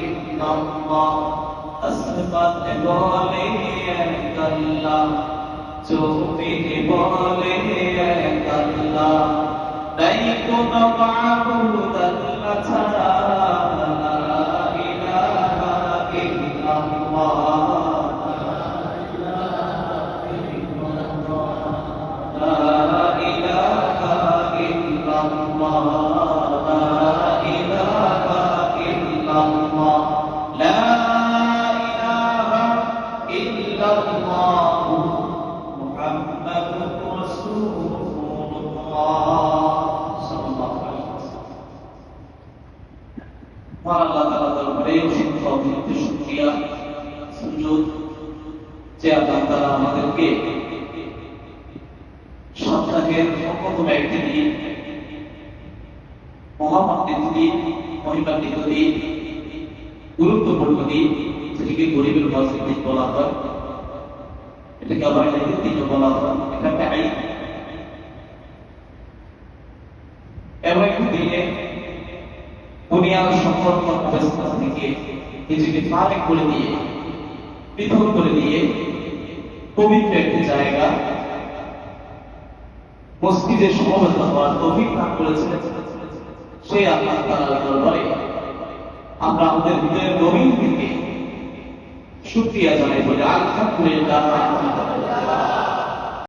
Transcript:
ইল্লাল্লাহ আসবাত বলে এক আল্লাহ চৌফি বলে এক আল্লাহ নাই কোনো মাবুদ আল্লাহ ছাড়া লা ইলাহা ইল্লাল্লাহ আমাদেরকে সপ্তাহের অন্যতম একটি দিন মহামান্বিত দিন মহিমান্বিত দিন গুরুত্বপূর্ণ দিন যেটিকে গরিবের মসজিদ দিন বলা হয় এটাকে আবার ঈদের দিনও বলা হয় এটাকে ঈদ এমন একটি দিনে দুনিয়ার সকল ব্যবস্থা থেকে নিজেকে ফারেক করে দিয়ে পৃথক করে দিয়ে পবিত্র একটি জায়গা মসজিদে সমবেত হওয়ার তৌফিক দান করেছেন সেই আল্লাহ তাআলার দরবারে আমরা আমাদের হৃদয়ের গভীর থেকে শুকরিয়া জানাই বলে আলহামদুলিল্লাহ।